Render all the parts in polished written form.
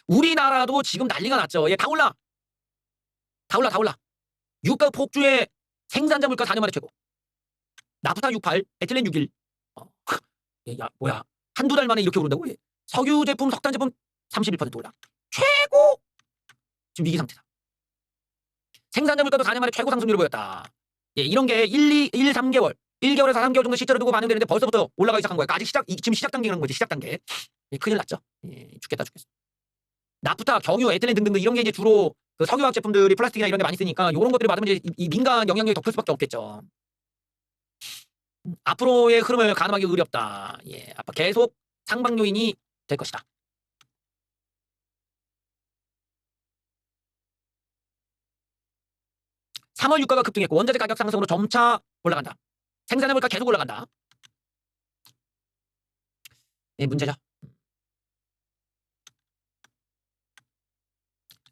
우리나라도 지금 난리가 났죠. 예, 다 올라. 다 올라, 다 올라. 유가 폭주에 생산자 물가 4년 만에 최고. 나프타 68, 에틸렌 61. 예, 야, 뭐야. 한두 달 만에 이렇게 오른다고? 예. 석유 제품, 석탄 제품 31% 올라. 최고! 지금 위기 상태다. 생산자 물가도 4년 만에 최고 상승률을 보였다. 예, 이런 게 1, 3개월, 1개월에서 3개월 정도 시차를 두고 반영되는데 벌써부터 올라가기 시작한 거예요. 아직 지금 시작 단계라는 거지, 시작 단계. 예, 큰일 났죠. 예, 죽겠다. 나프타, 경유, 에틸렌 등등 이런 게 이제 주로 그 석유화학 제품들이 플라스틱이나 이런 데 많이 쓰니까 이런 것들이 받으면 이제 이 민간 영향력이 더 클 수밖에 없겠죠. 앞으로의 흐름을 가늠하기 어렵다. 예, 아빠 계속 상방 요인이 될 것이다. (3월) 유가가 급등했고 원자재 가격 상승으로 점차 올라간다. 생산의 물가 계속 올라간다. 예, 문제죠.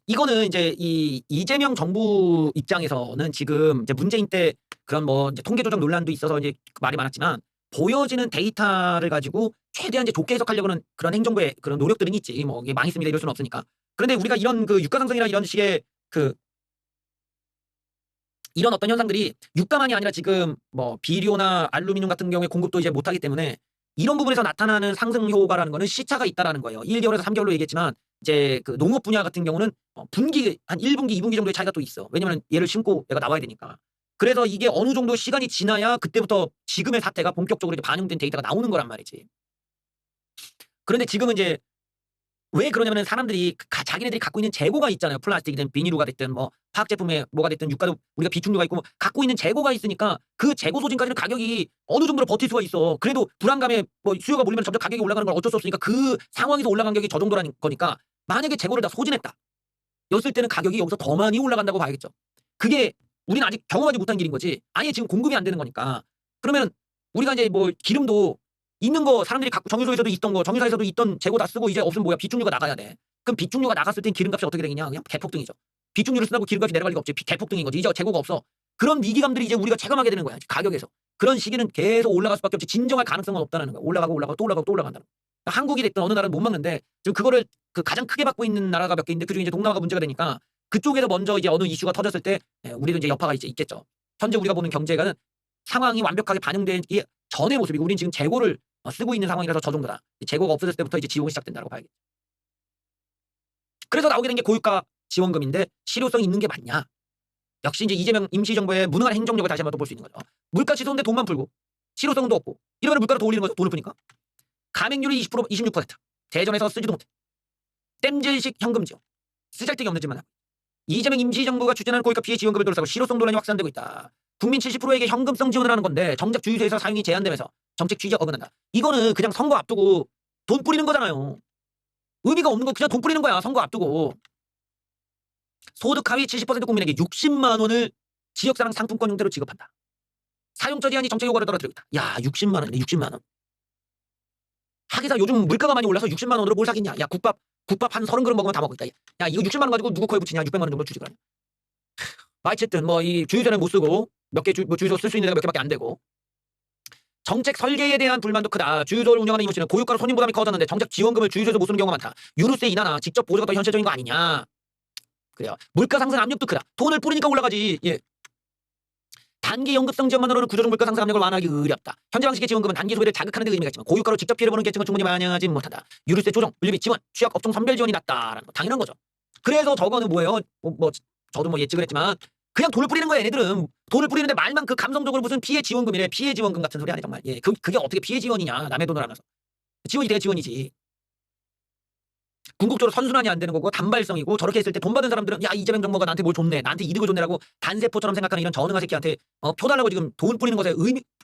이거는 이제 이재명 정부 입장에서는 지금 이제 문재인 때 그런 뭐 이제 통계 조작 논란도 있어서 이제 말이 많았지만 보여지는 데이터를 가지고 최대한 이제 좋게 해석하려고는 그런 행정부의 그런 노력들은 있지. 뭐 이게 망했습니다 이럴 수는 없으니까. 그런데 우리가 이런 그 유가 상승이나 이런 식의 그 이런 어떤 현상들이 유가만이 아니라 지금 뭐 비료나 알루미늄 같은 경우에 공급도 이제 못하기 때문에 이런 부분에서 나타나는 상승 효과라는 거는 시차가 있다라는 거예요. 1개월에서 3개월로 얘기했지만 이제 그 농업 분야 같은 경우는 분기 한 1분기, 2분기 정도의 차이가 또 있어. 왜냐면 얘를 심고 얘가 나와야 되니까. 그래서 이게 어느 정도 시간이 지나야 그때부터 지금의 사태가 본격적으로 이제 반영된 데이터가 나오는 거란 말이지. 그런데 지금은 이제 왜 그러냐면은 사람들이 자기네들이 갖고 있는 재고가 있잖아요. 플라스틱이든 비닐루가 됐든 뭐 화학 제품에 뭐가 됐든 유가도 우리가 비축류가 있고 뭐 갖고 있는 재고가 있으니까 그 재고 소진까지는 가격이 어느 정도로 버틸 수가 있어. 그래도 불안감에 뭐 수요가 몰리면 점점 가격이 올라가는 건 어쩔 수 없으니까 그 상황에서 올라간 가격이 저 정도라는 거니까 만약에 재고를 다 소진했다. 였을 때는 가격이 여기서 더 많이 올라간다고 봐야겠죠. 그게 우리는 아직 경험하지 못한 길인 거지. 아예 지금 공급이 안 되는 거니까. 그러면 우리가 이제 뭐 기름도 있는 거 사람들이 갖고 정유소에서도 있던 거 정유사에서도 있던 재고 다 쓰고 이제 없으면 뭐야 비축류가 나가야 돼. 그럼 비축류가 나갔을 땐 기름값이 어떻게 되겠냐? 그냥 개폭등이죠. 비축류를 쓰다고 기름값이 내려갈 리가 없지. 개폭등인 거지. 이제 재고가 없어. 그런 위기감들이 이제 우리가 체감하게 되는 거야. 가격에서. 그런 시기는 계속 올라갈 수밖에 없지. 진정할 가능성은 없다는 거야. 올라가고 또 올라가고 또 올라간다는 거야. 그러니까 한국이 됐든 어느 나라는 못 막는데 지금 그거를 그 가장 크게 받고 있는 나라가 몇 개 있는데 그중에 이제 동남아가 문제가 되니까 그쪽에서 먼저 이제 어느 이슈가 터졌을 때 우리도 이제 여파가 이제 있겠죠. 현재 우리가 보는 경제가는 상황이 완벽하게 반영되기 전의 모습이고 우리는 지금 재고를 쓰고 있는 상황이라서 저 정도다. 재고가 없어졌을 때부터 이제 지원이 시작된다고 봐야겠죠. 그래서 나오게 된 게 고유가 지원금인데 실효성이 있는 게 맞냐? 역시 이제 이재명 임시정부의 무능한 행정력을 다시 한번 또 볼 수 있는 거죠. 물가 치솟는데 돈만 풀고 실효성도 없고 이러면 물가를 더 올리는 거죠. 돈을 푸니까. 가맹률이 20%, 26%. 대전에서 쓰지도 못해. 땜질식 현금 지원. 쓰잘데기 없는 짓만 하고. 이재명 임시정부가 추진하는 고유가 피해 지원금을 둘러싸고 실효성 논란이 확산되고 있다. 국민 70%에게 현금성 지원을 하는 건데 정작 주유소에서 사용이 제한되면서 정책 취지에 어긋난다. 이거는 그냥 선거 앞두고 돈 뿌리는 거잖아요. 의미가 없는 거 그냥 돈 뿌리는 거야. 선거 앞두고. 소득 하위 70% 국민에게 60만 원을 지역사랑 상품권 형태로 지급한다. 사용처 제한이 정책 효과를 떨어뜨리고 있다. 야 60만 원이네 60만 원. 하기사 요즘 물가가 많이 올라서 60만 원으로 뭘 사겠냐. 야 국밥 한 30그릇 먹으면 다 먹겠다. 야 이거 60만 원 가지고 누구 코에 붙이냐. 600만 원 정도 주지 그러냐. 어쨌든 뭐 이 주유소는 못 쓰고 몇 개 주유소 쓸 수 있는 데가 몇 개밖에 안 되고 정책 설계에 대한 불만도 크다. 주유소를 운영하는 이모씨는 고유가로 손님 부담이 커졌는데 정작 지원금을 주유소에서 못 쓰는 경우가 많다. 유류세 인하나 직접 보조가 더 현실적인 거 아니냐. 그래요. 물가 상승 압력도 크다. 돈을 뿌리니까 올라가지. 예. 단기 연금성 지원만으로는 구조적 물가 상승 압력을 완화하기 어렵다. 현재 방식의 지원금은 단기 소비를 자극하는 데 의미가 있지만 고유가로 직접 피해를 보는 계층은 충분히 반영하지 못한다. 유류세 조정, 물류비 지원, 취약 업종 선별 지원이 낮다라는 거 당연한 거죠. 그래서 저거는 뭐예요? 저도 뭐 예측을 했지만 그냥 돈을 뿌리는 거야. 얘네들은 돈을 뿌리는데 말만 그 감성적으로 무슨 피해 지원금이래. 피해 지원금 같은 소리 아니 정말. 예, 그게 어떻게 피해 지원이냐. 남의 돈을 하면서. 지원이 돼야 지원이지. 궁극적으로 선순환이 안 되는 거고 단발성이고 저렇게 했을 때 돈 받은 사람들은 야 이재명 정부가 나한테 뭘 줬네. 나한테 이득을 줬네라고 단세포처럼 생각하는 이런 저능한 새끼한테 표 달라고 지금 돈 뿌리는 것에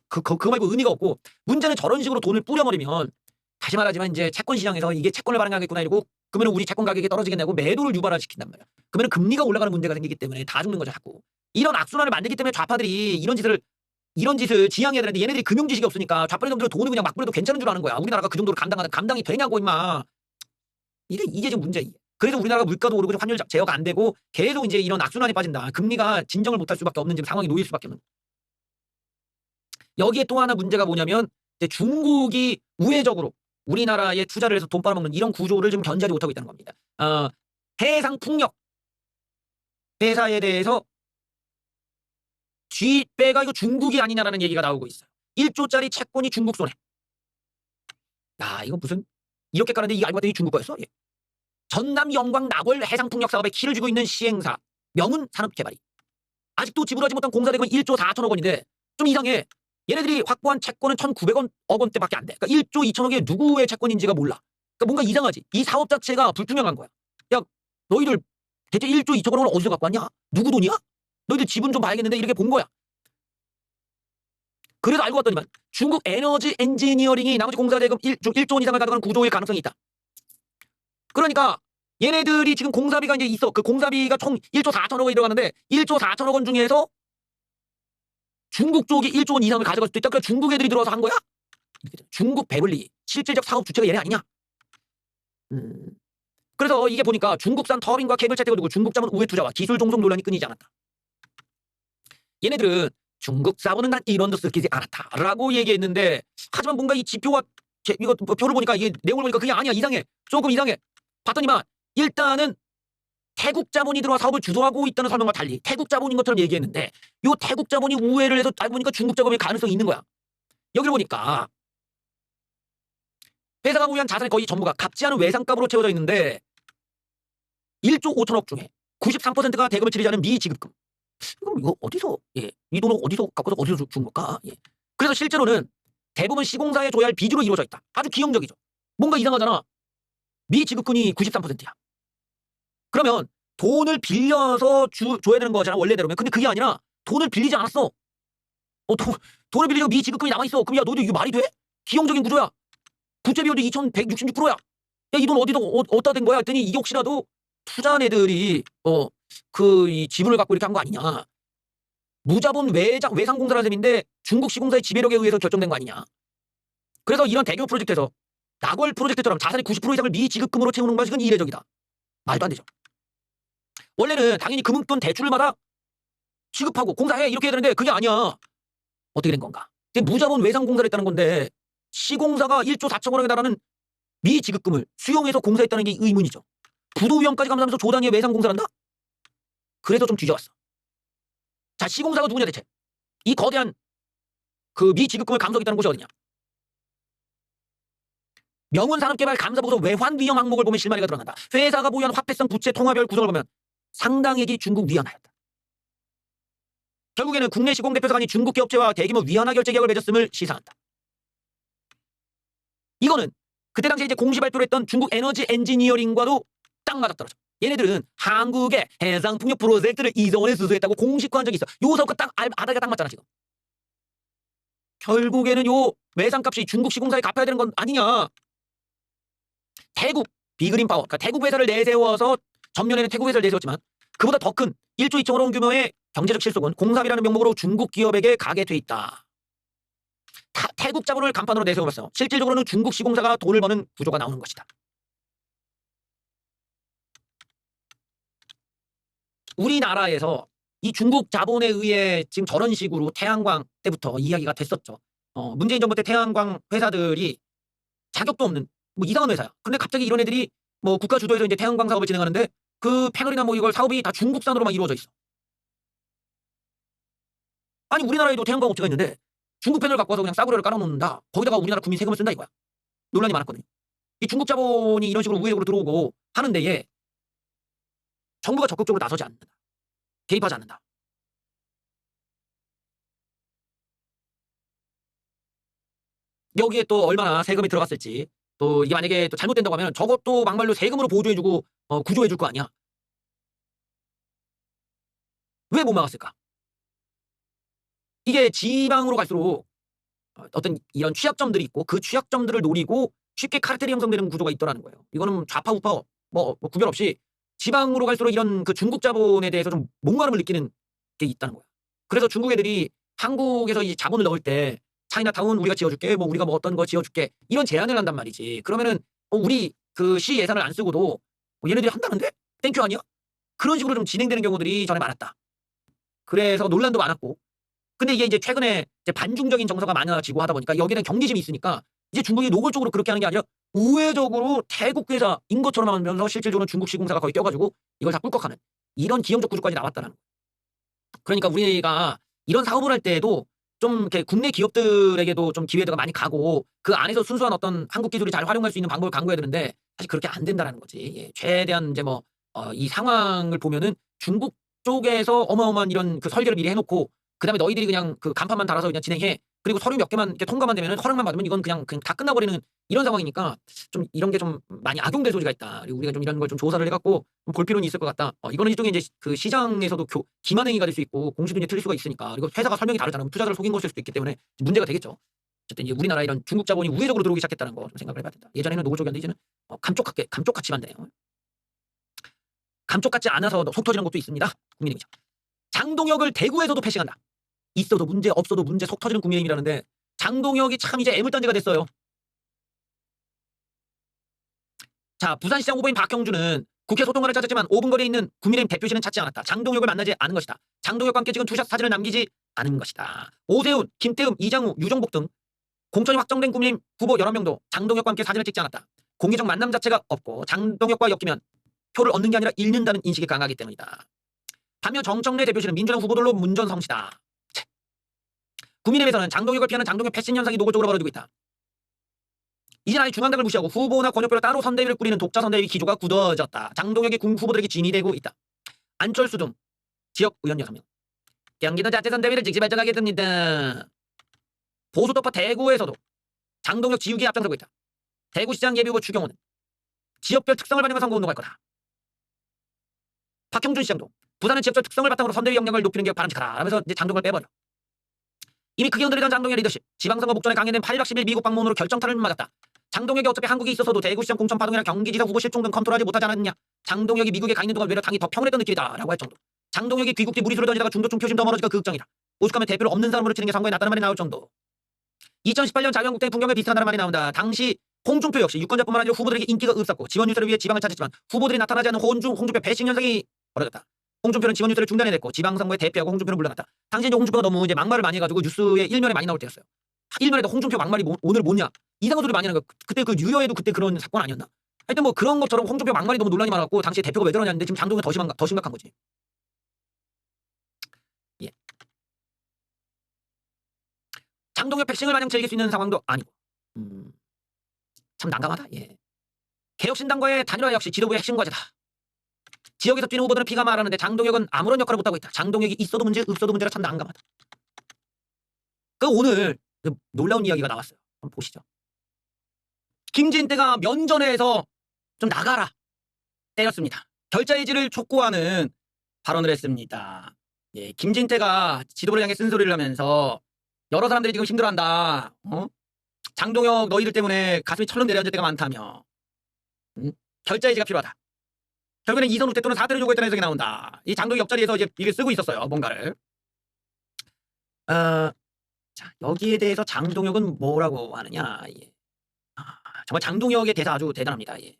그거 말고 의미가 없고 문제는 저런 식으로 돈을 뿌려버리면 다시 말하지만 이제 채권 시장에서 이게 채권을 발행하겠구나 이러고 그러면 우리 채권 가격이 떨어지겠냐고 매도를 유발시킨단 말이야. 그러면 금리가 올라가는 문제가 생기기 때문에 다 죽는 거죠 자꾸. 이런 악순환을 만들기 때문에 좌파들이 이런 짓을 지향해야 되는데 얘네들이 금융 지식이 없으니까 좌파리 놈들은 돈을 그냥 막 뿌려도 괜찮은 줄 아는 거야. 우리나라가 그 정도로 감당이 되냐고 임마. 이게 지금 문제야. 그래서 우리나라가 물가도 오르고 환율 제어가 안 되고 계속 이제 이런 악순환이 빠진다. 금리가 진정을 못할 수밖에 없는 지금 상황이 놓일 수밖에 없는. 여기에 또 하나 문제가 뭐냐면 이제 중국이 우회적으로 우리나라에 투자를 해서 돈 빨아먹는 이런 구조를 지금 견제하지 못하고 있다는 겁니다. 해상풍력 회사에 대해서 쥐배가 이거 중국이 아니냐라는 얘기가 나오고 있어요. 1조짜리 채권이 중국 손에. 야, 이거 무슨 이렇게 까는데 이게 알고 봤더니 중국 거였어? 예. 전남 영광 나골 해상풍력 사업에 키를 주고 있는 시행사 명은 산업개발이 아직도 지불하지 못한 공사 대금은 1조 4천억 원인데 좀 이상해. 얘네들이 확보한 채권은 1,900억 원대밖에 안 돼. 그러니까 1조 2천억이 누구의 채권인지가 몰라. 그러니까 뭔가 이상하지. 이 사업 자체가 불투명한 거야. 야, 너희들 대체 1조 2천억 원을 어디서 갖고 왔냐? 누구 돈이야? 너희들 지분 좀 봐야겠는데 이렇게 본 거야. 그래서 알고 봤더니만 중국 에너지 엔지니어링이 나머지 공사 대금 1조 원 이상을 가져가는 구조일 가능성이 있다. 그러니까 얘네들이 지금 공사비가 이제 있어. 그 공사비가 총 1조 4천억 원이 들어가는데 1조 4천억 원 중에서 중국 쪽이 1조 원 이상을 가져갈 수도 있다. 그러니까 중국 애들이 들어와서 한 거야? 중국 배불리 실질적 사업 주체가 얘네 아니냐? 그래서 이게 보니까 중국산 터빈과 케이블 채택을 두고 중국 자본 우회 투자와 기술 종속 논란이 끊이지 않았다. 얘네들은 중국 자본은 난 이런 데 쓰지 않았다라고 얘기했는데 하지만 뭔가 이 지표와 이거 표를 보니까 이게 내용을 보니까 그게 아니야. 이상해. 조금 이상해. 봤더니만 일단은 태국 자본이 들어와 사업을 주도하고 있다는 설명과 달리 태국 자본인 것처럼 얘기했는데 요 태국 자본이 우회를 해서 알고 보니까 중국 자본의 가능성이 있는 거야. 여기를 보니까 회사가 보유한 자산의 거의 전부가 갚지 않은 외상값으로 채워져 있는데 1조 5천억 중에 93%가 대금을 치르지 않은 미지급금. 그럼 이거 어디서 이 돈을 어디서 갖고서 어디서 준 걸까? 그래서 실제로는 대부분 시공사에 줘야 할 빚으로 이루어져 있다. 아주 기형적이죠. 뭔가 이상하잖아. 미지급금이 93%야. 그러면 돈을 빌려서 줘야 되는 거잖아 원래대로면. 근데 그게 아니라 돈을 빌리지 않았어. 돈을 빌리고 미지급금이 남아있어. 그럼 야 너희들 이거 말이 돼? 기형적인 구조야. 부채 비율도 2166%야. 야 이 돈 어디다 된 거야? 했더니 이게 혹시라도 투자한 애들이 이 지분을 갖고 이렇게 한 거 아니냐. 무자본 외상공사라는 셈인데 중국 시공사의 지배력에 의해서 결정된 거 아니냐. 그래서 이런 대규모 프로젝트에서 나골 프로젝트처럼 자산의 90% 이상을 미지급금으로 채우는 방식은 이례적이다. 말도 안 되죠. 원래는 당연히 금융돈 대출을 받아 지급하고 공사해 이렇게 해야 되는데 그게 아니야. 어떻게 된 건가? 무자본 외상공사를 했다는 건데 시공사가 1조 4천억에 달하는 미지급금을 수용해서 공사했다는 게 의문이죠. 부도위험까지 감수하면서 조 단위의 외상공사를 한다? 그래서 좀 뒤져왔어. 자, 시공사가 누구냐 대체? 이 거대한 그 미지급금을 감수하겠다는 곳이 어디냐? 명운산업개발 감사보고서 외환위험 항목을 보면 실마리가 드러난다. 회사가 보유한 화폐성 부채 통화별 구성을 보면 상당액이 중국 위안화였다. 결국에는 국내 시공대표사 간이 중국 기업체와 대규모 위안화 결제 계약을 맺었음을 시사한다. 이거는 그때 당시에 이제 공시 발표를 했던 중국 에너지 엔지니어링과도 딱 맞아떨어져. 얘네들은 한국의 해상풍력 프로젝트를 이전에 수주했다고 공식화한 적이 있어. 요 사업과 딱 아다리가 딱 맞잖아 지금. 결국에는 요 외상값이 중국 시공사에 갚아야 되는 건 아니냐. 태국 비그린파워, 그러니까 태국 회사를 내세워서 전면에는 태국 회사를 내세웠지만 그보다 더 큰 1조 2천억 원 규모의 경제적 실속은 공사비라는 명목으로 중국 기업에게 가게 돼 있다. 태국 자본을 간판으로 내세워봤어. 실질적으로는 중국 시공사가 돈을 버는 구조가 나오는 것이다. 우리나라에서 이 중국 자본에 의해 지금 저런 식으로 태양광 때부터 이야기가 됐었죠. 문재인 정부 때 태양광 회사들이 자격도 없는 뭐 이상한 회사야. 근데 갑자기 이런 애들이 뭐 국가 주도에서 이제 태양광 사업을 진행하는데 그 패널이나 뭐 이걸 사업이 다 중국산으로만 이루어져 있어. 아니 우리나라에도 태양광 업체가 있는데 중국 패널 갖고 와서 그냥 싸구려를 깔아놓는다. 거기다가 우리나라 국민 세금을 쓴다 이거야. 논란이 많았거든요. 이 중국 자본이 이런 식으로 우회적으로 들어오고 하는 데에 정부가 적극적으로 나서지 않는다. 개입하지 않는다. 여기에 또 얼마나 세금이 들어갔을지 또 이게 만약에 또 잘못된다고 하면 저것도 막말로 세금으로 보조해주고 구조해줄 거 아니야. 왜 못 막았을까? 이게 지방으로 갈수록 어떤 이런 취약점들이 있고 그 취약점들을 노리고 쉽게 카르텔이 형성되는 구조가 있더라는 거예요. 이거는 좌파 우파 뭐 구별 없이 지방으로 갈수록 이런 그 중국 자본에 대해서 좀 목마름을 느끼는 게 있다는 거야. 그래서 중국 애들이 한국에서 이 자본을 넣을 때 차이나타운 우리가 지어줄게, 뭐 우리가 뭐 어떤 거 지어줄게 이런 제안을 한단 말이지. 그러면은 우리 그 시 예산을 안 쓰고도 얘네들이 한다는데 땡큐 아니야? 그런 식으로 좀 진행되는 경우들이 전에 많았다. 그래서 논란도 많았고. 근데 이게 이제 최근에 이제 반중적인 정서가 많아지고 하다 보니까 여기에는 경계심이 있으니까 이제 중국이 노골적으로 그렇게 하는 게 아니라 우회적으로 태국 회사인 것처럼 하면서 실질적으로 중국 시공사가 거의 껴가지고 이걸 다 꿀꺽하는 이런 기형적 구조까지 나왔다는. 그러니까 우리가 이런 사업을 할 때에도 좀 이렇게 국내 기업들에게도 좀 기회가 많이 가고 그 안에서 순수한 어떤 한국 기술이 잘 활용할 수 있는 방법을 강구해야 되는데 사실 그렇게 안 된다라는 거지. 예. 최대한 이제 뭐 이 상황을 보면은 중국 쪽에서 어마어마한 이런 그 설계를 미리 해놓고 그다음에 너희들이 그냥 그 간판만 달아서 그냥 진행해. 그리고 서류 몇 개만 이렇게 통과만 되면은 허락만 받으면 이건 그냥 다 끝나버리는 이런 상황이니까 좀 이런 게 좀 많이 악용될 소지가 있다. 그리고 우리가 좀 이런 걸 좀 조사를 해갖고 좀 볼 필요는 있을 것 같다. 이거는 일종의 이제 그 시장에서도 기만행위가 될 수 있고 공시도 이제 틀릴 수가 있으니까 그리고 회사가 설명이 다르잖아. 투자자를 속인 것일 수도 있기 때문에 문제가 되겠죠. 어쨌든 이제 우리나라 이런 중국 자본이 우회적으로 들어오기 시작했다는 거 좀 생각을 해봐야 된다. 예전에는 노골적이었는데 이제는 감쪽같이 만드네요. 감쪽 같지 않아서 속 터지는 것도 있습니다. 국민의힘이죠. 장동혁을 대구에서도 패싱한다. 있어도 문제 없어도 문제 속 터지는 국민의힘이라는데 장동혁이 참 이제 애물단지가 됐어요. 자, 부산시장 후보인 박형준은 국회 소통관을 찾았지만 5분 거리에 있는 국민의힘 대표실은 찾지 않았다. 장동혁을 만나지 않은 것이다. 장동혁과 함께 찍은 투샷 사진을 남기지 않은 것이다. 오세훈, 김태흠, 이장우, 유정복 등 공천이 확정된 국민의힘 후보 11명도 장동혁과 함께 사진을 찍지 않았다. 공개적 만남 자체가 없고 장동혁과 엮이면 표를 얻는 게 아니라 잃는다는 인식이 강하기 때문이다. 반면 정청래 대표실은 민주당 후보들로 문전성시다. 국민의힘에서는 장동혁을 피하는 장동혁 패싱 현상이 노골적으로 벌어지고 있다. 이젠 아예 중앙당을 무시하고 후보나 권역별로 따로 선대위를 꾸리는 독자 선대위 기조가 굳어졌다. 장동혁이 군 후보들에게 진이 되고 있다. 안철수 등 지역 의원 6명. 경기도 자체 선대위를 즉시 발전하겠습니다. 보수도파 대구에서도 장동혁 지우기에 앞장서고 있다. 대구시장 예비후보 추경호는 지역별 특성을 반영한 선거운동할 거다. 박형준 시장도 부산은 지역적 특성을 바탕으로 선대위 역량을 높이는 게 바람직하다 하면서 이제 장동혁을 빼버려. 이미 크게 흔들리던 장동혁의 리더십, 지방선거 목전에 강행된 8박 10일 미국 방문으로 결정타를 맞았다. 장동혁이 어차피 한국에 있어서도 대구시장 공천 파동이나 경기지사 후보 실종 등 컨트롤하지 못하지 않았느냐. 장동혁이 미국에 가 있는 동안 외려 당이 더 평온했던 느낌이다 라고 할 정도. 장동혁이 귀국뒤 무리수를 던지다가 중도층 표심 더 멀어지가 극정이다. 오죽하면 대표를 없는 사람으로 치는 게 선거에 낫다는 말이 나올 정도. 2018년 자유한국당의 풍경에 비슷하다는 말이 나온다. 당시 홍준표 역시 유권자뿐만 아니라 후보들에게 인기가 없었고 지원 유세를 위해 지방을 찾았지만 후보들이 나타나지 않는 홍준표 배신 현상이 벌어졌다. 홍준표는 지원 유세를 중단해냈고 지방선거에 대표하고 홍준표는 물러났다. 당시 이제 홍준표가 너무 이제 막말을 많이 해가지고 뉴스에 일면에 많이 나올 때였어요. 일면에도 홍준표 막말이 오늘 뭐냐 이상한 소리 많이 하는 거. 그때 그 유여에도 그때 그런 사건 아니었나? 하여튼 뭐 그런 것처럼 홍준표 막말이 너무 논란이 많았고 당시에 대표가 왜 그러냐는데 지금 장동혁이 더 심각한 거지. 예. 장동혁 패싱을 마냥 즐길 수 있는 상황도 아니고. 참 난감하다. 예. 개혁신당과의 단일화 역시 지도부의 핵심 과제다. 지역에서 뛰는 후보들은 피가 말하는데 장동혁은 아무런 역할을 못하고 있다. 장동혁이 있어도 문제 없어도 문제라 참 난감하다. 그 오늘 놀라운 이야기가 나왔어요. 한번 보시죠. 김진태가 면전에서 좀 나가라 때렸습니다. 결자해지를 촉구하는 발언을 했습니다. 예, 김진태가 지도부를 향해 쓴소리를 하면서 여러 사람들이 지금 힘들어한다. 장동혁 너희들 때문에 가슴이 철렁 내려앉을 때가 많다며. 결자해지가 필요하다. 결국에는 이선 우태 또는 사퇴를 요구했다는 해석이 나온다. 이 장동혁 옆자리에서 이제 이게 쓰고 있었어요. 뭔가를. 자, 여기에 대해서 장동혁은 뭐라고 하느냐. 예. 정말 장동혁의 대사 아주 대단합니다. 예.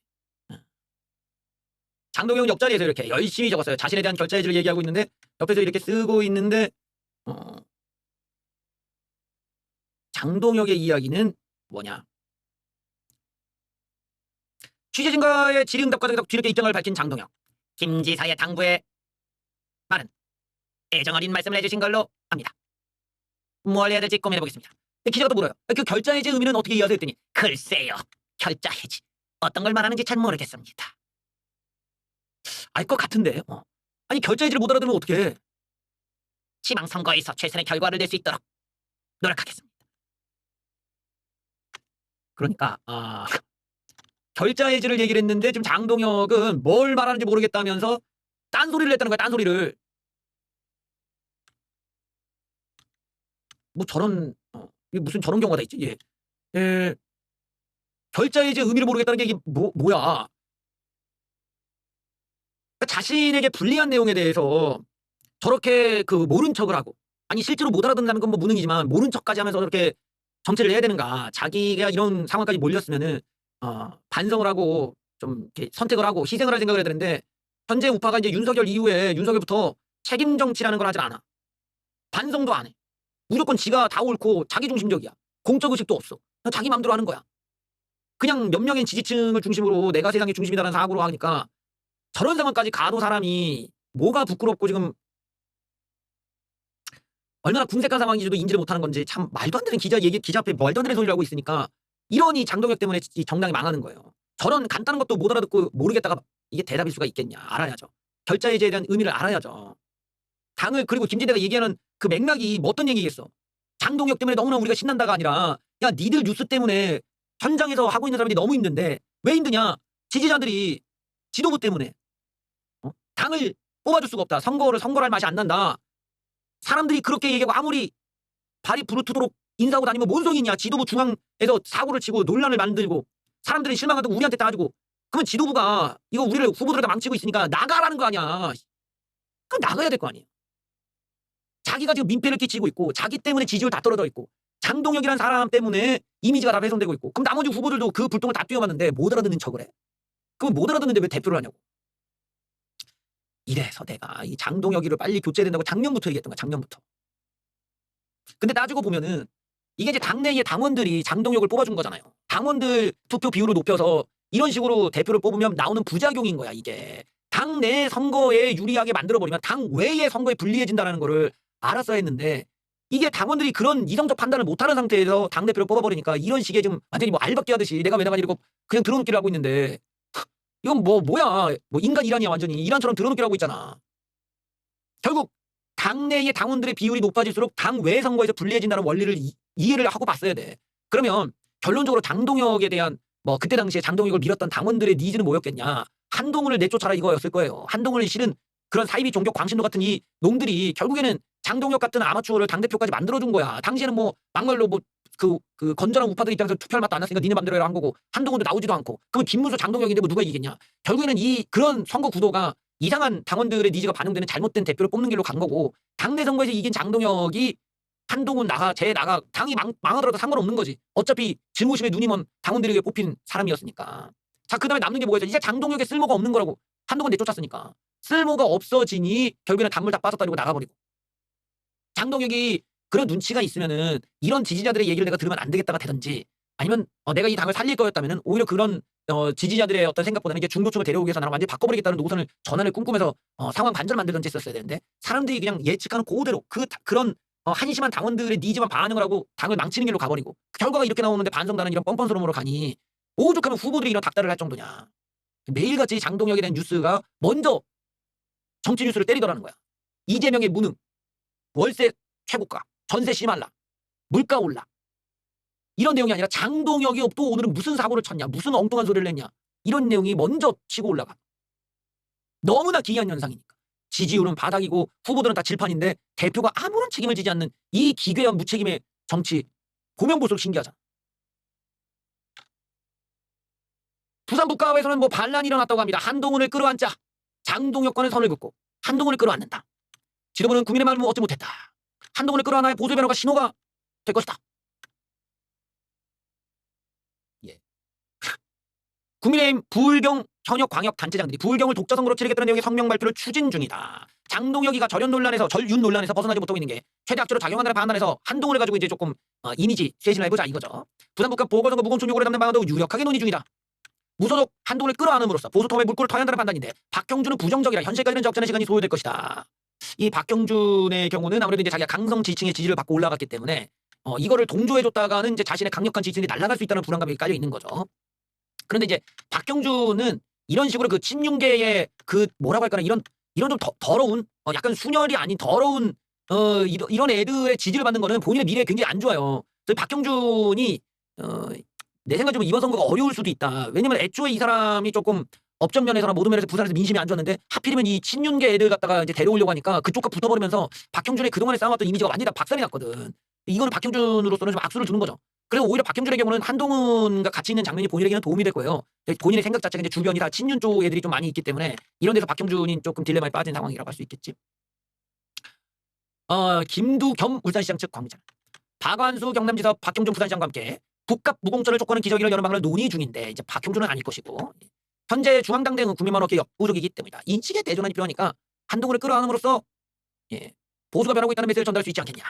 장동혁은 옆자리에서 이렇게 열심히 적었어요. 자신에 대한 결자해지를 얘기하고 있는데 옆에서 이렇게 쓰고 있는데 장동혁의 이야기는 뭐냐. 취재진과의 질의응답 과정에서 뒤늦게 입장을 밝힌 장동혁. 김 지사의 당부에 말은 애정어린 말씀을 해주신 걸로 압니다. 뭘 해야 될지 고민해보겠습니다. 기자가 또 물어요. 그 결자해지 의미는 어떻게 이해하세요? 했더니 글쎄요. 결자해지. 어떤 걸 말하는지 잘 모르겠습니다. 알 것 같은데. 아니 결자해지를 못 알아들으면 어떡해. 지방선거에서 최선의 결과를 낼 수 있도록 노력하겠습니다. 그러니까 결자해지를 얘기를 했는데 지금 장동혁은 뭘 말하는지 모르겠다면서 딴소리를 했다는 거야. 딴소리를. 뭐 저런 이게 무슨 저런 경우가 다 있지. 예. 예. 결자해지 의미를 모르겠다는 게 이게 뭐야. 그러니까 자신에게 불리한 내용에 대해서 저렇게 그 모른 척을 하고 아니 실제로 못 알아듣는다는 건 뭐 무능이지만 모른 척까지 하면서 저렇게 정치를 해야 되는가. 자기가 이런 상황까지 몰렸으면은 반성을 하고 좀 이렇게 선택을 하고 희생을 할 생각을 해야 되는데 현재 우파가 이제 윤석열 이후에 윤석열부터 책임 정치라는 걸 하질 않아. 반성도 안 해. 무조건 지가 다 옳고 자기 중심적이야. 공적 의식도 없어. 자기 마음대로 하는 거야. 그냥 몇 명의 지지층을 중심으로 내가 세상의 중심이다라는 사고로 하니까 저런 상황까지 가도 사람이 뭐가 부끄럽고 지금 얼마나 궁색한 상황인지도 인지를 못하는 건지 참 말도 안 되는 기자 앞에 말도 안 되는 소리를 하고 있으니까 이러니 장동혁 때문에 이 정당이 망하는 거예요. 저런 간단한 것도 못 알아듣고 모르겠다가 이게 대답일 수가 있겠냐. 알아야죠. 결자해제에 대한 의미를 알아야죠. 당을 그리고 김진대가 얘기하는 그 맥락이 뭐 어떤 얘기겠어. 장동혁 때문에 너무나 우리가 신난다가 아니라 야 니들 뉴스 때문에 현장에서 하고 있는 사람들이 너무 힘든데 왜 힘드냐. 지지자들이 지도부 때문에 당을 뽑아줄 수가 없다. 선거를 할 맛이 안 난다. 사람들이 그렇게 얘기하고 아무리 발이 부르트도록 인사하고 다니면 뭔 소리냐. 지도부 중앙에서 사고를 치고 논란을 만들고 사람들이 실망하고 우리한테 따지고 그러면 지도부가 이거 우리를 후보들을 다 망치고 있으니까 나가라는 거 아니야. 그럼 나가야 될 거 아니에요. 자기가 지금 민폐를 끼치고 있고 자기 때문에 지지율 다 떨어져 있고 장동혁이라는 사람 때문에 이미지가 다 훼손되고 있고 그럼 나머지 후보들도 그 불똥을 다 뛰어봤는데 못 알아듣는 척을 해. 그럼 못 알아듣는데 왜 대표를 하냐고. 이래서 내가 이 장동혁이를 빨리 교체된다고 작년부터 얘기했던 거야. 작년부터. 근데 따지고 보면은 이게 이제 당내의 당원들이 장동혁을 뽑아준 거잖아요. 당원들 투표 비율을 높여서 이런 식으로 대표를 뽑으면 나오는 부작용인 거야. 이게 당내 선거에 유리하게 만들어버리면 당 외의 선거에 불리해진다는 거를 알았어야 했는데 이게 당원들이 그런 이성적 판단을 못하는 상태에서 당대표를 뽑아버리니까 이런 식의 좀 완전히 뭐 알박기 하듯이 내가 왜 나가 이러고 그냥 들어놓기를 하고 있는데 이건 뭐야 뭐 인간 이란이야. 완전히 이란처럼 들어놓기를 하고 있잖아. 결국 당내의 당원들의 비율이 높아질수록 당 외 선거에서 불리해진다는 원리를 이해를 하고 봤어야 돼. 그러면 결론적으로 장동혁에 대한 뭐 그때 당시에 장동혁을 밀었던 당원들의 니즈는 뭐였겠냐. 한동훈을 내쫓아라 이거였을 거예요. 한동훈을 실은 그런 사이비 종교 광신도 같은 이 놈들이 결국에는 장동혁 같은 아마추어를 당대표까지 만들어준 거야. 당시에는 뭐 막말로 뭐 그 건전한 우파들 입장에서 투표할 맛도 안 났으니까 니네 맘대로 해라 한 거고 한동훈도 나오지도 않고 그러면 김문수 장동혁인데 뭐 누가 이기겠냐. 결국에는 이 그런 선거 구도가 이상한 당원들의 니즈가 반영되는 잘못된 대표를 뽑는 길로 간 거고 당내 선거에서 이긴 장동혁이 한동훈 나가 당이 망하더라도 상관없는 거지. 어차피 증오심에 눈이 먼 당원들에게 뽑힌 사람이었으니까. 자 그다음에 남는 게 뭐가 있어. 이제 장동혁의 쓸모가 없는 거라고. 한동훈 내쫓았으니까. 쓸모가 없어지니 결국에는 단물 다 빠졌다리고 나가버리고. 장동혁이 그런 눈치가 있으면은 이런 지지자들의 얘기를 내가 들으면 안 되겠다가 되든지 아니면 내가 이 당을 살릴 거였다면은 오히려 그런 지지자들의 어떤 생각보다는 이제 중도층을 데려오기 위해서 나는 완전히 바꿔버리겠다는 노선을 전환을 꿈꾸면서 상황 반전을 만들든지 했었어야 되는데 사람들이 그냥 예측하는 그대로 그런 한심한 당원들의 니즈만 반응을 하고 당을 망치는 길로 가버리고 결과가 이렇게 나오는데 반성단은 이런 뻔뻔스러움으로 가니 오죽하면 후보들이 이런 닥달을 할 정도냐. 매일같이 장동혁에 대한 뉴스가 먼저 정치 뉴스를 때리더라는 거야. 이재명의 무능, 월세 최고가, 전세 심할라, 물가 올라. 이런 내용이 아니라 장동혁이 또 오늘은 무슨 사고를 쳤냐, 무슨 엉뚱한 소리를 냈냐. 이런 내용이 먼저 치고 올라가. 너무나 기이한 현상이니까. 지지율은 바닥이고 후보들은 다 질판인데 대표가 아무런 책임을 지지 않는 이 기괴한 무책임의 정치. 보면 볼수록 신기하잖아. 부산 북가업에서는 뭐 반란이 일어났다고 합니다. 한동훈을 끌어안자. 장동혁과는 선을 긋고 한동훈을 끌어안는다. 지도부는 국민의 마음을 얻지 못했다. 한동훈을 끌어안아야 보수 변화가 신호가 될 것이다. 예. 국민의힘 부울경 현역 광역 단체장들이 부울경을 독자 선거로 치르겠다는 내용의 성명 발표를 추진 중이다. 장동혁이가 절윤 논란에서 벗어나지 못하고 있는 게 최대 악재로 작용한다는 판단에서 한동훈을 가지고 이제 조금 이미지 쇄신을 해보자 이거죠. 부산북가 보궐선거 무공천 요구를 담는 방안도 유력하게 논의 중이다. 무소속 한동훈을 끌어안음으로써 보수통합에 물꼬를 터야 한다는 판단인데 박형준은 부정적이라 현실까지는 적잖은 시간이 소요될 것이다. 이 박형준의 경우는 아무래도 이제 자기가 강성 지지층의 지지를 받고 올라갔기 때문에 이거를 동조해줬다가는 이제 자신의 강력한 지지층이 날아갈 수 있다는 불안감이 깔려 있는 거죠. 그런데 이제 박형준은 이런 식으로 그 친윤계의 그 뭐라고 할까나 이런 좀 더러운 약간 순혈이 아닌 더러운 이런 애들의 지지를 받는 거는 본인의 미래에 굉장히 안 좋아요. 그래서 박형준이 내 생각에 좀 이번 선거가 어려울 수도 있다. 왜냐면 애초에 이 사람이 조금 업적 면에서나 모든 면에서 부산에서 민심이 안 좋았는데 하필이면 이 친윤계 애들 갖다가 이제 데려오려고 하니까 그쪽과 붙어버리면서 박형준의 그동안에 쌓아왔던 이미지가 완전히 다 박살이 났거든. 이거는 박형준으로서는 좀 악수를 주는 거죠. 그래서 오히려 박형준의 경우는 한동훈과 같이 있는 장면이 본인에게는 도움이 될 거예요. 본인의 생각 자체가 이제 주변이 다 친윤 쪽 애들이 좀 많이 있기 때문에 이런 데서 박형준이 조금 딜레마에 빠진 상황이라고 할 수 있겠지. 김두겸 울산시장 측 관계자. 박완수 경남지사 박형준 부산시장과 함께 국갑 무공천을 촉구하는 기저귀를 여는 방안을 논의 중인데 이제 박형준은 아닐 것이고 현재 중앙당 대응은 국민만 얻기 역부족이기 때문이다. 인식의 대전환이 필요하니까 한동훈을 끌어안음으로써 보수가 변하고 있다는 메시지를 전달할 수 있지 않겠냐.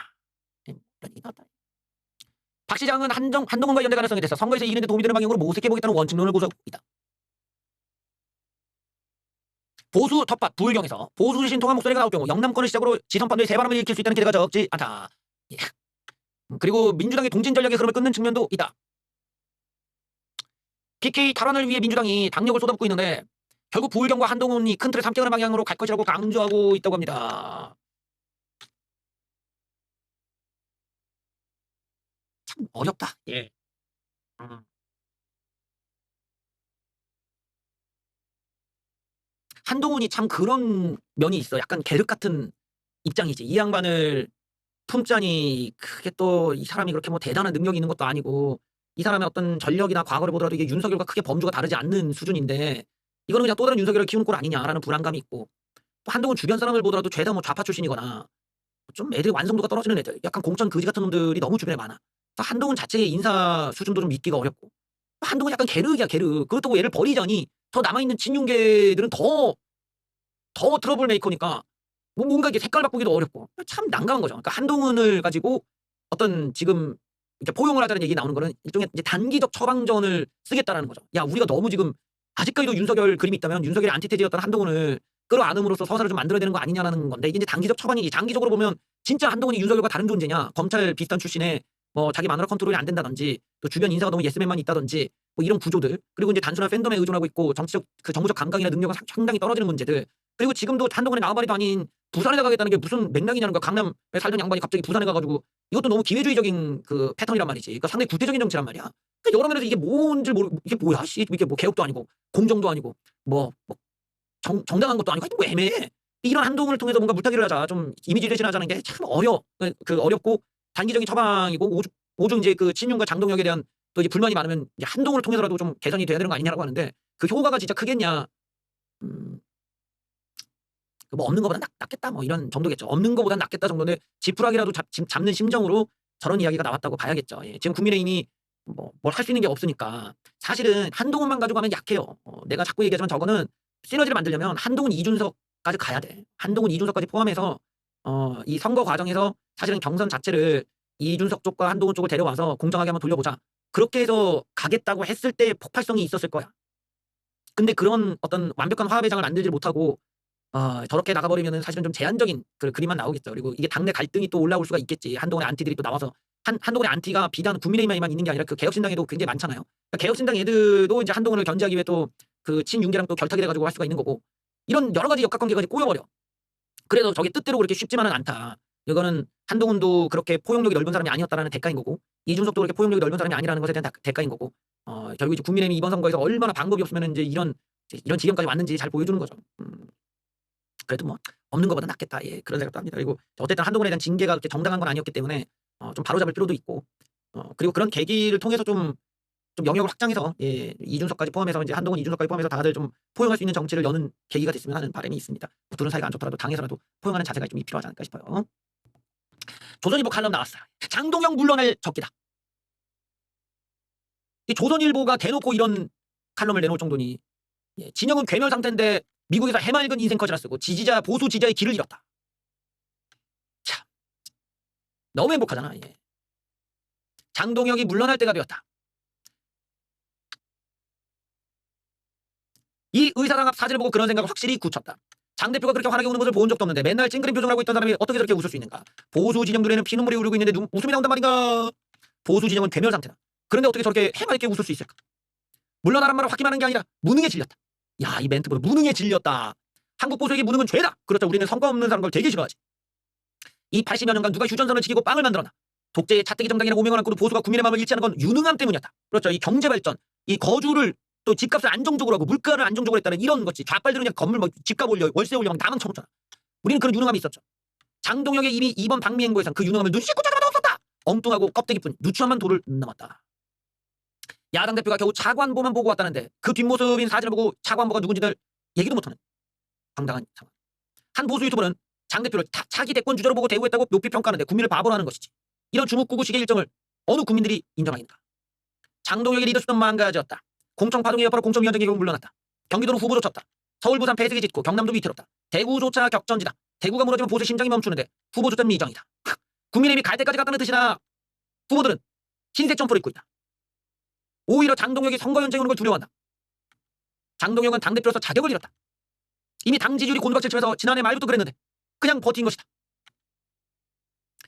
박 시장은 한동훈과 연대 가능성이 됐어. 선거에서 이기는 데 도움이 되는 방향으로 모색해보겠다는 원칙론을 고수하고 있다. 보수 텃밭 부울경에서 보수 출신 통합 목소리가 나올 경우 영남권을 시작으로 지선판도에 새바람을 일으킬 수 있다는 기대가 적지 않다. 예. 그리고 민주당의 동진 전략의 흐름을 끊는 측면도 있다. PK 탈환을 위해 민주당이 당력을 쏟아붓고 있는데 결국 부울경과 한동훈이 큰 틀을 삼켜가는 방향으로 갈 것이라고 강조하고 있다고 합니다. 참 어렵다. 예. 한동훈이 참 그런 면이 있어. 약간 계륵 같은 입장이지. 이 양반을 품자니 그게 또 이 사람이 그렇게 뭐 대단한 능력이 있는 것도 아니고 이 사람의 어떤 전력이나 과거를 보더라도 이게 윤석열과 크게 범주가 다르지 않는 수준인데 이거는 그냥 또 다른 윤석열을 키우는 꼴 아니냐라는 불안감이 있고 또 한동훈 주변 사람을 보더라도 죄다 뭐 좌파 출신이거나 좀 애들 완성도가 떨어지는 애들 약간 공천 거지 같은 놈들이 너무 주변에 많아. 그래서 한동훈 자체의 인사 수준도 좀 믿기가 어렵고 한동훈 약간 계륵이야 계륵. 그렇다고 얘를 버리자니 더 남아있는 친윤계들은 더 트러블 메이커니까 뭐 뭔가 이게 색깔 바꾸기도 어렵고 참 난감한 거죠. 그러니까 한동훈을 가지고 어떤 지금 이렇게 포용을 하자는 얘기 나오는 거는 일종의 이제 단기적 처방전을 쓰겠다라는 거죠. 야 우리가 너무 지금 아직까지도 윤석열 그림이 있다면 윤석열의 안티테제였던 한동훈을 끌어안음으로써 서사를 좀 만들어야 되는 거 아니냐라는 건데 이게 이제 단기적 처방이지 장기적으로 보면 진짜 한동훈이 윤석열과 다른 존재냐 검찰 비슷한 출신에 뭐 자기 마누라 컨트롤이 안 된다든지 또 주변 인사가 너무 예스맨만 있다든지 뭐 이런 구조들 그리고 이제 단순한 팬덤에 의존하고 있고 정치적 그 정무적 감각이나 능력은 상당히 떨어지는 문제들 그리고 지금도 한동훈의 나와바리도 아닌 부산에 가겠다는 게 무슨 맥락이냐는 거야. 강남에 살던 양반이 갑자기 부산에 가가지고 이것도 너무 기회주의적인 그 패턴이란 말이지. 그러니까 상당히 구태적인 정치란 말이야. 그러니까 여러 면에서 이게 뭔지 모르 이게 뭐야? 씨 이게 뭐 개혁도 아니고 공정도 아니고 뭐 정당한 것도 아니고 하여튼 뭐 애매해. 이런 한동훈을 통해서 뭔가 물타기를 하자 좀 이미지 대신하자는 게 참 그 어렵고 단기적인 처방이고 오죽 이제 그 친윤과 장동혁에 대한 또 이제 불만이 많으면 이제 한동훈을 통해서라도 좀 개선이 돼야 되는 거 아니냐라고 하는데 그 효과가 진짜 크겠냐? 뭐 없는 것보다 낫겠다 뭐 이런 정도겠죠. 없는 것보다 낫겠다 정도는 지푸라기라도 잡는 심정으로 저런 이야기가 나왔다고 봐야겠죠. 예. 지금 국민의힘이 뭐 뭘 할 수 있는 게 없으니까 사실은 한동훈만 가지고 가면 약해요. 내가 자꾸 얘기하지만 저거는 시너지를 만들려면 한동훈 이준석까지 가야 돼. 한동훈 이준석까지 포함해서 이 선거 과정에서 사실은 경선 자체를 이준석 쪽과 한동훈 쪽을 데려와서 공정하게 한번 돌려보자. 그렇게 해서 가겠다고 했을 때 폭발성이 있었을 거야. 근데 그런 어떤 완벽한 화합의 장을 만들지 못하고 저렇게 나가버리면은 사실은 좀 제한적인 그 그림만 나오겠죠. 그리고 이게 당내 갈등이 또 올라올 수가 있겠지. 한동훈의 안티들이 또 나와서 한동훈의 안티가 비단 국민의힘에만 있는 게 아니라 그 개혁신당에도 굉장히 많잖아요. 그러니까 개혁신당 애들도 이제 한동훈을 견제하기 위해 또 그 친윤계랑 또 결탁이 돼가지고 할 수가 있는 거고 이런 여러 가지 역학관계가 꼬여버려. 그래서 저게 뜻대로 그렇게 쉽지만은 않다. 이거는 한동훈도 그렇게 포용력이 넓은 사람이 아니었다라는 대가인 거고 이준석도 그렇게 포용력이 넓은 사람이 아니라는 것에 대한 대가인 거고 결국 이제 국민의힘이 이번 선거에서 얼마나 방법이 없으면 이제 이런 지경까지 왔는지 잘 보여주는 거죠. 그래도 뭐 없는 것보다 낫겠다. 예, 그런 생각도 합니다. 그리고 어쨌든 한동훈에 대한 징계가 그렇게 정당한 건 아니었기 때문에 좀 바로잡을 필요도 있고 그리고 그런 계기를 통해서 좀 영역을 확장해서 예, 이준석까지 포함해서 이제 한동훈 이준석까지 포함해서 다들 좀 포용할 수 있는 정치를 여는 계기가 됐으면 하는 바람이 있습니다. 둘은 사이가 안 좋더라도 당에서라도 포용하는 자세가 좀 필요하지 않을까 싶어요. 조선일보 칼럼 나왔어요. 장동영 물러날 적기다. 이 조선일보가 대놓고 이런 칼럼을 내놓을 정도니 예, 진영은 괴멸 상태인데 미국에서 해맑은 인생 커지나 쓰고 보수 지지자의 길을 잃었다. 참 너무 행복하잖아. 예. 장동혁이 물러날 때가 되었다. 이 의사당 앞 사진을 보고 그런 생각을 확실히 굳혔다. 장 대표가 그렇게 환하게 우는 것을 본 적도 없는데 맨날 찡그린 표정을 하고 있던 사람이 어떻게 저렇게 웃을 수 있는가. 보수 진영 눈에는 피눈물이 흐르고 있는데 웃음이 나온단 말인가. 보수 진영은 괴멸 상태다. 그런데 어떻게 저렇게 해맑게 웃을 수 있을까. 물러나란 말을 확인하는 게 아니라 무능에 질렸다. 야, 이 멘트 보다 무능에 질렸다. 한국 보수에게 무능은 죄다. 그렇죠. 우리는 성과 없는 사람 걸 되게 싫어하지. 이 80여 년간 누가 휴전선을 지키고 빵을 만들었나. 독재의 차떼기 정당이나 오명을 안고도 보수가 국민의 마음을 잃지 않은 건 유능함 때문이었다. 그렇죠. 이 경제발전, 이 거주를 또 집값을 안정적으로 하고 물가를 안정적으로 했다는 이런 것이 좌빨들은 그냥 건물 뭐 집값 올려 월세 올려 막 나만 쳐놓잖아. 우리는 그런 유능함이 있었죠. 장동혁의 이미 이번 방미 행보에선 그 유능함을 눈 씻고 찾아봐도 없었다. 엉뚱하고 껍데기뿐 누추함만 돌을 넘었다. 야당 대표가 겨우 차관보만 보고 왔다는데 그 뒷모습인 사진을 보고 차관보가 누군지를 얘기도 못하는 황당한 상황. 한 보수 유튜버는 장 대표를 차기 대권 주자로 보고 대우했다고 높이 평가하는데 국민을 바보로 하는 것이지. 이런 주묵구구식의 일정을 어느 국민들이 인정하겠는가. 장동혁의 리더십은 망가졌다. 공청파동의 여파로 공청위원장이 결국 물러났다. 경기도는 후보 줬다. 서울 부산 폐쇄기 짙고 경남도 위태롭다. 대구조차 격전지다. 대구가 무너지면 보수의 심장이 멈추는데 후보조차 미정이다. 국민의힘이 갈 때까지 갔다는 뜻이나 후보들은 흰색 점퍼를 입고 있다. 오히려 장동혁이 선거 현장에 오는 걸 두려워한다. 장동혁은 당대표로서 자격을 잃었다. 이미 당 지지율이 곤두박질치면서 지난해 말부터 그랬는데 그냥 버틴 것이다.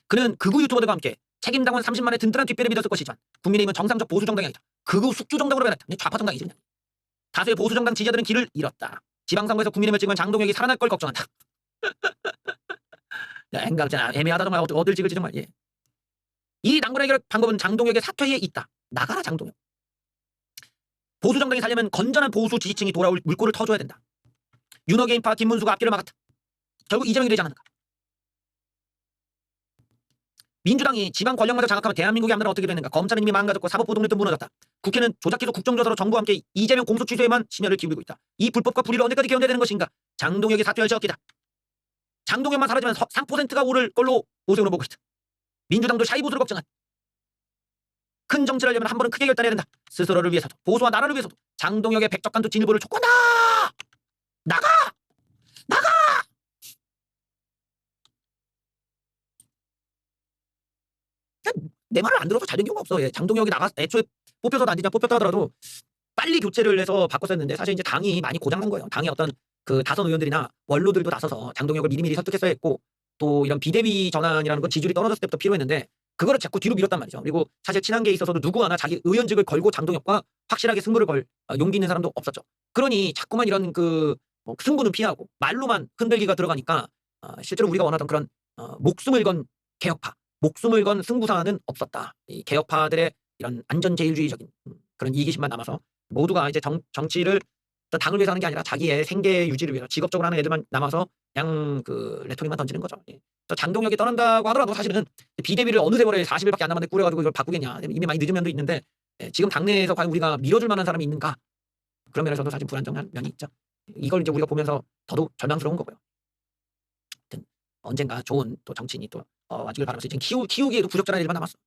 그는 극우 유튜버들과 함께 책임당원 30만의 든든한 뒷배를 믿었을 것이지만 국민의힘은 정상적 보수 정당이 아니다. 극우 숙주 정당으로 변했다. 좌파 정당이지 그냥. 다수의 보수 정당 지지자들은 길을 잃었다. 지방선거에서 국민의힘을 찍으면 장동혁이 살아날 걸 걱정한다. 애매하다 정말. 어딜 찍을지 정말. 예. 이 난관의 해결 방법은 장동혁의 사퇴에 있다. 나가라 장동혁. 보수 정당이 살려면 건전한 보수 지지층이 돌아올 물꼬를 터줘야 된다. 윤호개인파 김문수가 앞길을 막았다. 결국 이재명이 되지 않았는가. 민주당이 지방 권력마저 장악하면 대한민국의 앞날은 어떻게 되는가. 검찰은 이미 망가졌고 사법부동력도 무너졌다. 국회는 조작기소 국정조사로 정부와 함께 이재명 공소 취소에만 심혈을 기울이고 있다. 이 불법과 불의를 언제까지 견뎌야 되는 것인가. 장동혁이 사퇴할 시기다. 장동혁만 사라지면 3%가 오를 걸로 오세훈은 보고 있다. 민주당도 샤이보수를 걱정한. 큰 정치를 하려면 한 번은 크게 결단해야 된다. 스스로를 위해서도 보수와 나라를 위해서도 장동혁의 백적간도 진일보를 촉구한다. 나가! 나가! 내 말을 안 들어서 잘 된 경우가 없어. 예, 장동혁이 애초에 뽑혀서도 안 되냐. 뽑혔다 하더라도 빨리 교체를 해서 바꿨었는데 사실 이제 당이 많이 고장난 거예요. 당의 어떤 그 다선 의원들이나 원로들도 나서서 장동혁을 미리미리 설득했어야 했고 또 이런 비대위 전환이라는 건 지지율이 떨어졌을 때부터 필요했는데 그거를 자꾸 뒤로 미뤘단 말이죠. 그리고 사실 친한계에 있어서도 누구 하나 자기 의원직을 걸고 장동혁과 확실하게 승부를 걸 용기 있는 사람도 없었죠. 그러니 자꾸만 이런 뭐 승부는 피하고 말로만 흔들기가 들어가니까 실제로 우리가 원하던 그런 목숨을 건 개혁파, 목숨을 건 승부사는 없었다. 이 개혁파들의 이런 안전제일주의적인 그런 이기심만 남아서 모두가 이제 정치를 당을 위해서 하는 게 아니라 자기의 생계 유지를 위해서 직업적으로 하는 애들만 남아서 그냥 그 레토릭만 던지는 거죠. 예. 또 장동혁이 떠난다고 하더라도 사실은 비대위를 어느 세월에 40일밖에 안 남았는데 꾸려가지고 이걸 바꾸겠냐. 이미 많이 늦은 면도 있는데 지금 당내에서 과연 우리가 밀어줄 만한 사람이 있는가. 그런 면에서도 사실 불안정한 면이 있죠. 이걸 이제 우리가 보면서 더더욱 절망스러운 거고요. 하여튼 언젠가 좋은 또 정치인이 또 와주길 바라면서 지금 키우기에도 부적절한 일만 남았어.